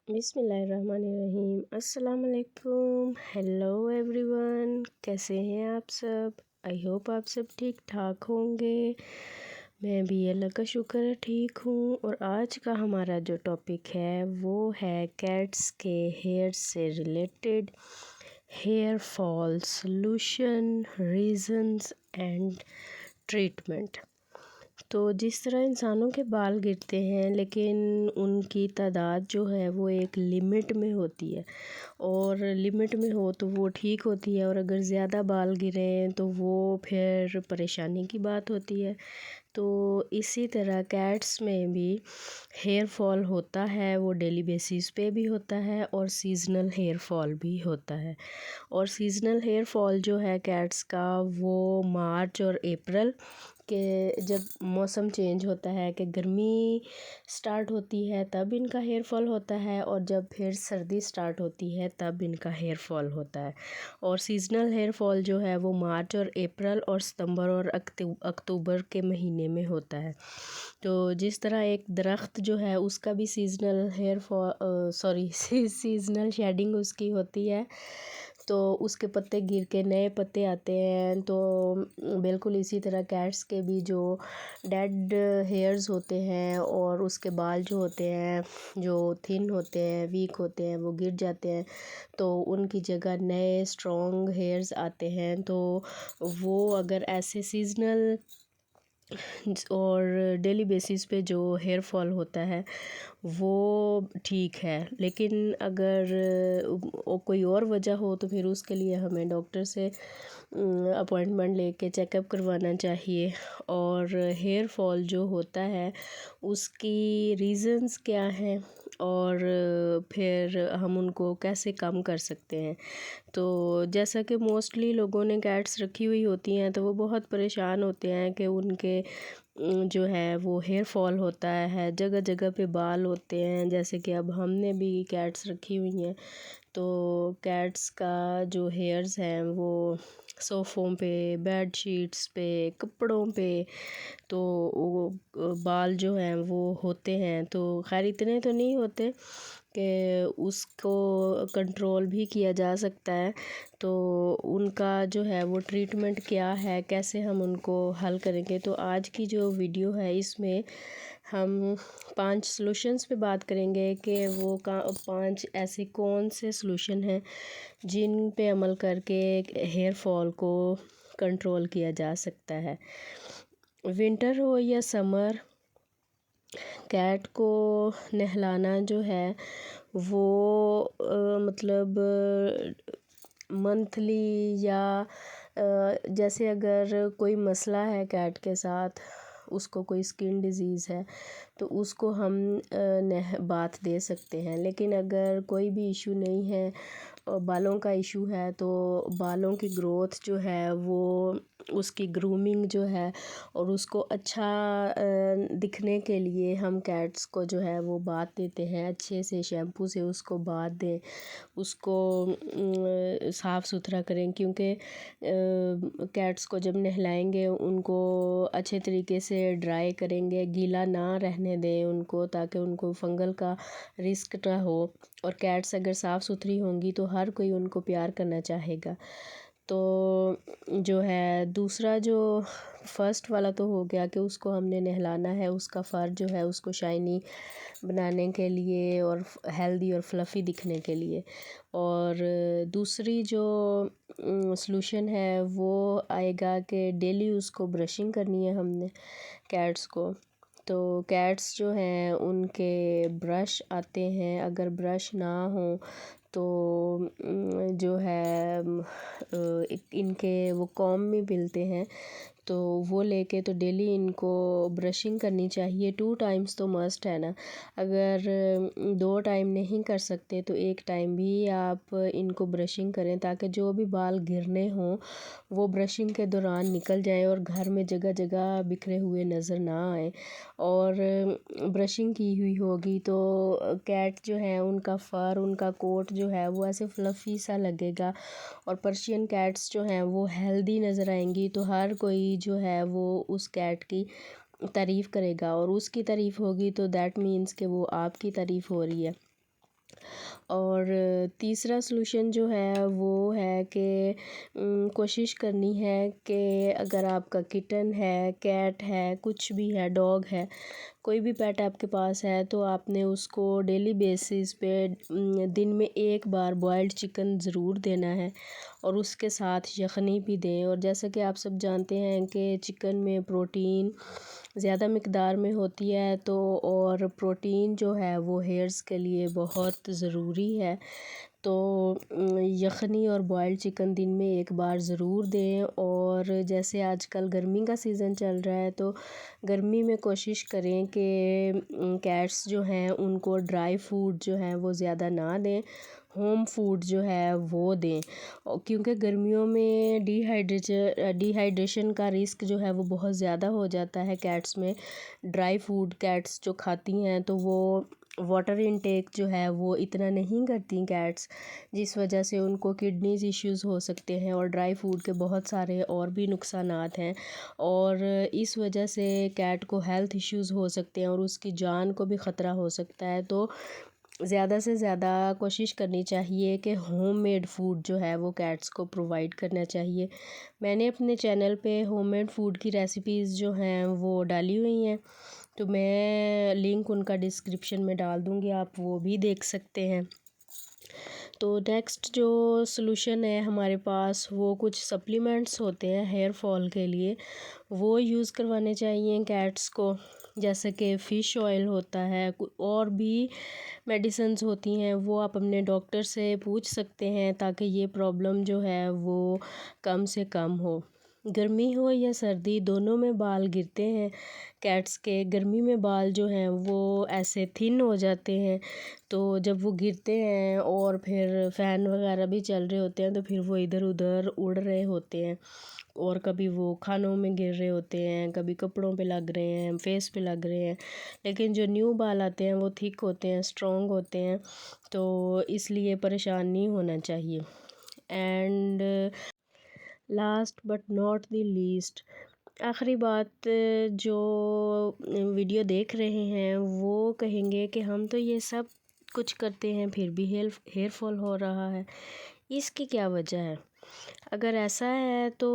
بسم اللہ الرحمن الرحیم۔ السلام علیکم، ہیلو ایوری ون، کیسے ہیں آپ سب؟ آئی ہوپ آپ سب ٹھیک ٹھاک ہوں گے۔ میں بھی اللہ کا شکر ہے ٹھیک ہوں۔ اور آج کا ہمارا جو ٹاپک ہے وہ ہے کیٹس کے ہیئر سے related hair fall solution, reasons and treatment. تو جس طرح انسانوں کے بال گرتے ہیں لیکن ان کی تعداد جو ہے وہ ایک لمٹ میں ہوتی ہے، اور لمٹ میں ہو تو وہ ٹھیک ہوتی ہے، اور اگر زیادہ بال گریں تو وہ پھر پریشانی کی بات ہوتی ہے۔ تو اسی طرح کیٹس میں بھی ہیئر فال ہوتا ہے، وہ ڈیلی بیسس پہ بھی ہوتا ہے اور سیزنل ہیئر فال بھی ہوتا ہے۔ اور سیزنل ہیئر فال جو ہے کیٹس کا وہ مارچ اور اپریل کہ جب موسم چینج ہوتا ہے، کہ گرمی سٹارٹ ہوتی ہے تب ان کا ہیئر فال ہوتا ہے، اور جب پھر سردی سٹارٹ ہوتی ہے تب ان کا ہیئر فال ہوتا ہے۔ اور سیزنل ہیئر فال جو ہے وہ مارچ اور اپریل اور ستمبر اور اکتوبر کے مہینے میں ہوتا ہے۔ تو جس طرح ایک درخت جو ہے اس کا بھی seasonal hair fall seasonal shedding اس کی ہوتی ہے، تو اس کے پتے گر کے نئے پتے آتے ہیں، تو بالکل اسی طرح کیٹس کے بھی جو ڈیڈ ہیئرز ہوتے ہیں اور اس کے بال جو ہوتے ہیں جو تھن ہوتے ہیں، ویک ہوتے ہیں، وہ گر جاتے ہیں، تو ان کی جگہ نئے اسٹرانگ ہیئرز آتے ہیں۔ تو وہ اگر ایسے سیزنل اور ڈیلی بیسس پہ جو ہیئر فال ہوتا ہے وہ ٹھیک ہے، لیکن اگر کوئی اور وجہ ہو تو پھر اس کے لیے ہمیں ڈاکٹر سے اپوائنٹمنٹ لے کے چیک اپ کروانا چاہیے۔ اور ہیئر فال جو ہوتا ہے اس کی ریزنز کیا ہیں اور پھر ہم ان کو کیسے کم کر سکتے ہیں۔ تو جیسا کہ موسٹلی لوگوں نے کیٹس رکھی ہوئی ہوتی ہیں تو وہ بہت پریشان ہوتے ہیں کہ ان کے جو ہے وہ ہیئر فال ہوتا ہے، جگہ جگہ پہ بال ہوتے ہیں۔ جیسے کہ اب ہم نے بھی کیٹس رکھی ہوئی ہیں تو کیٹس کا جو ہیئرز ہیں وہ صوفوں پہ، بیڈ شیٹس پہ، کپڑوں پہ، تو وہ بال جو ہیں وہ ہوتے ہیں۔ تو خیر اتنے تو نہیں ہوتے کہ اس کو کنٹرول بھی کیا جا سکتا ہے، تو ان کا جو ہے وہ ٹریٹمنٹ کیا ہے، کیسے ہم ان کو حل کریں گے۔ تو آج کی جو ویڈیو ہے اس میں ہم 5 سلوشنز پہ بات کریں گے کہ وہ 5 ایسے کون سے سلوشن ہیں جن پہ عمل کر کے ہیئر فال کو کنٹرول کیا جا سکتا ہے۔ ونٹر ہو یا سمر، کیٹ کو نہلانا جو ہے وہ مطلب منتھلی یا جیسے اگر کوئی مسئلہ ہے کیٹ کے ساتھ، اس کو کوئی اسکن ڈیزیز ہے تو اس کو ہم باتھ دے سکتے ہیں، لیکن اگر کوئی بھی ایشو نہیں ہے، بالوں کا ایشو ہے، تو بالوں کی گروتھ جو ہے وہ اس کی گرومنگ جو ہے اور اس کو اچھا دکھنے کے لیے ہم کیٹس کو جو ہے وہ باتھ دیتے ہیں، اچھے سے شیمپو سے اس کو باتھ دیں، اس کو صاف ستھرا کریں، کیونکہ کیٹس کو جب نہلائیں گے ان کو اچھے طریقے سے ڈرائی کریں گے، گیلا نہ رہنے دیں ان کو، تاکہ ان کو فنگل کا رسک نہ ہو۔ اور کیٹس اگر صاف ستھری ہوں گی تو ہر کوئی ان کو پیار کرنا چاہے گا۔ تو جو ہے دوسرا جو فرسٹ والا تو ہو گیا کہ اس کو ہم نے نہلانا ہے، اس کا فر جو ہے اس کو شائنی بنانے کے لیے اور ہیلدی اور فلفی دکھنے کے لیے۔ اور دوسری جو سلوشن ہے وہ آئے گا کہ ڈیلی اس کو برشنگ کرنی ہے ہم نے کیٹس کو۔ تو کیٹس جو ہیں ان کے برش آتے ہیں، اگر برش نہ ہوں تو جو ہے ان کے وہ کوم میں ملتے ہیں، تو وہ لے کے تو ڈیلی ان کو برشنگ کرنی چاہیے، 2 ٹائمز تو مسٹ ہے نا۔ اگر 2 ٹائم نہیں کر سکتے تو 1 ٹائم بھی آپ ان کو برشنگ کریں، تاکہ جو بھی بال گرنے ہوں وہ برشنگ کے دوران نکل جائیں اور گھر میں جگہ جگہ بکھرے ہوئے نظر نہ آئیں۔ اور برشنگ کی ہوئی ہوگی تو کیٹ جو ہے ان کا فر، ان کا کوٹ جو ہے وہ ایسے فلفی سا لگے گا، اور پرشین کیٹس جو ہیں وہ ہیلدی نظر آئیں گی، تو ہر کوئی جو ہے وہ اس کیٹ کی تعریف کرے گا، اور اس کی تعریف ہوگی تو دیٹ مینس کہ وہ آپ کی تعریف ہو رہی ہے۔ اور تیسرا سلوشن جو ہے وہ ہے کہ کوشش کرنی ہے کہ اگر آپ کا کٹن ہے، کیٹ ہے، کچھ بھی ہے، ڈاگ ہے، کوئی بھی پیٹ آپ کے پاس ہے، تو آپ نے اس کو ڈیلی بیسس پہ دن میں ایک بار بوائلڈ چکن ضرور دینا ہے، اور اس کے ساتھ یخنی بھی دیں۔ اور جیسا کہ آپ سب جانتے ہیں کہ چکن میں پروٹین زیادہ مقدار میں ہوتی ہے، تو اور پروٹین جو ہے وہ ہیئرس کے لیے بہت ضروری ہے، تو یخنی اور بوائلڈ چکن دن میں ایک بار ضرور دیں۔ اور جیسے آج کل گرمی کا سیزن چل رہا ہے، تو گرمی میں کوشش کریں کہ کیٹس جو ہیں ان کو ڈرائی فوڈ جو ہیں وہ زیادہ نہ دیں، ہوم فوڈ جو ہے وہ دیں، کیونکہ گرمیوں میں ڈی ہائیڈریشن کا رسک جو ہے وہ بہت زیادہ ہو جاتا ہے کیٹس میں۔ ڈرائی فوڈ کیٹس جو کھاتی ہیں تو وہ واٹر انٹیک جو ہے وہ اتنا نہیں کرتی کیٹس، جس وجہ سے ان کو کڈنیز ایشوز ہو سکتے ہیں، اور ڈرائی فوڈ کے بہت سارے اور بھی نقصانات ہیں، اور اس وجہ سے کیٹ کو ہیلتھ ایشوز ہو سکتے ہیں اور اس کی جان کو بھی خطرہ ہو سکتا ہے۔ تو زیادہ سے زیادہ کوشش کرنی چاہیے کہ ہوم میڈ فوڈ جو ہے وہ کیٹس کو پرووائڈ کرنا چاہیے۔ میں نے اپنے چینل پہ ہوم میڈ فوڈ کی ریسیپیز جو ہیں وہ ڈالی ہوئی ہیں، تو میں لنک ان کا ڈسکرپشن میں ڈال دوں گی، آپ وہ بھی دیکھ سکتے ہیں۔ تو نیکسٹ جو سلوشن ہے ہمارے پاس، وہ کچھ سپلیمنٹس ہوتے ہیں ہیئر فال کے لیے، وہ یوز کروانے چاہیے کیٹس کو، جیسے کہ فش آئل ہوتا ہے، اور بھی میڈیسنز ہوتی ہیں، وہ آپ اپنے ڈاکٹر سے پوچھ سکتے ہیں تاکہ یہ پرابلم جو ہے وہ کم سے کم ہو۔ گرمی ہو یا سردی دونوں میں بال گرتے ہیں کیٹس کے۔ گرمی میں بال جو ہیں وہ ایسے تھن ہو جاتے ہیں، تو جب وہ گرتے ہیں اور پھر فین وغیرہ بھی چل رہے ہوتے ہیں تو پھر وہ ادھر ادھر اڑ رہے ہوتے ہیں، اور کبھی وہ کھانوں میں گر رہے ہوتے ہیں، کبھی کپڑوں پہ لگ رہے ہیں، فیس پہ لگ رہے ہیں۔ لیکن جو نیو بال آتے ہیں وہ تھک ہوتے ہیں، اسٹرانگ ہوتے ہیں، تو اس لیے پریشان نہیں ہونا چاہیے۔ And last but not the least, آخری بات، جو ویڈیو دیکھ رہے ہیں وہ کہیں گے کہ ہم تو یہ سب کچھ کرتے ہیں پھر بھی ہیئر فال ہو رہا ہے، اس کی کیا وجہ ہے؟ اگر ایسا ہے تو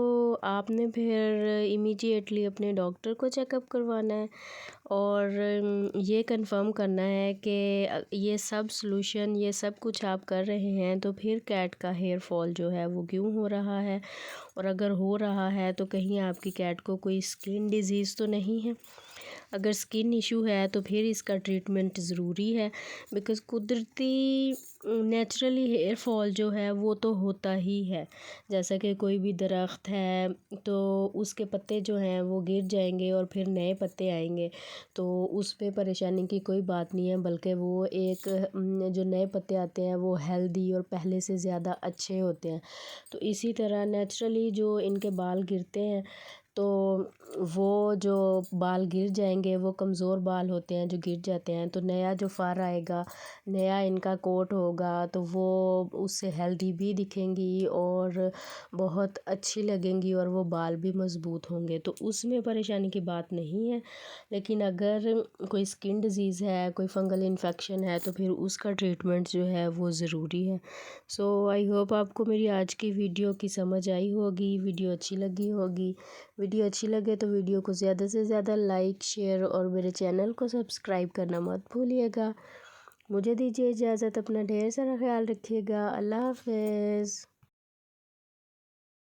آپ نے پھر امیڈیٹلی اپنے ڈاکٹر کو چیک اپ کروانا ہے، اور یہ کنفرم کرنا ہے کہ یہ سب سلوشن، یہ سب کچھ آپ کر رہے ہیں تو پھر کیٹ کا ہیئر فال جو ہے وہ کیوں ہو رہا ہے، اور اگر ہو رہا ہے تو کہیں آپ کی کیٹ کو کوئی اسکن ڈیزیز تو نہیں ہے۔ اگر اسکن ایشو ہے تو پھر اس کا ٹریٹمنٹ ضروری ہے، بیکاز قدرتی نیچرلی ہیئر فال جو ہے وہ تو ہوتا ہی ہے۔ جیسا کہ کوئی بھی درخت ہے تو اس کے پتے جو ہیں وہ گر جائیں گے اور پھر نئے پتے آئیں گے، تو اس پہ پریشانی کی کوئی بات نہیں ہے، بلکہ وہ ایک جو نئے پتے آتے ہیں وہ ہیلدی اور پہلے سے زیادہ اچھے ہوتے ہیں۔ تو اسی طرح نیچرلی جو ان کے بال گرتے ہیں، تو وہ جو بال گر جائیں گے وہ کمزور بال ہوتے ہیں جو گر جاتے ہیں، تو نیا جو فر آئے گا، نیا ان کا کوٹ ہوگا، تو وہ اس سے ہیلدی بھی دکھیں گی اور بہت اچھی لگیں گی، اور وہ بال بھی مضبوط ہوں گے، تو اس میں پریشانی کی بات نہیں ہے۔ لیکن اگر کوئی اسکن ڈیزیز ہے، کوئی فنگل انفیکشن ہے، تو پھر اس کا ٹریٹمنٹ جو ہے وہ ضروری ہے۔ سو آئی ہوپ آپ کو میری آج کی ویڈیو کی سمجھ آئی ہوگی، ویڈیو اچھی لگی ہوگی۔ ویڈیو اچھی لگے تو ویڈیو کو زیادہ سے زیادہ لائک، شیئر اور میرے چینل کو سبسکرائب کرنا مت بھولیے گا۔ مجھے دیجیے اجازت، اپنا ڈھیر سارا خیال رکھیے گا۔ اللہ حافظ۔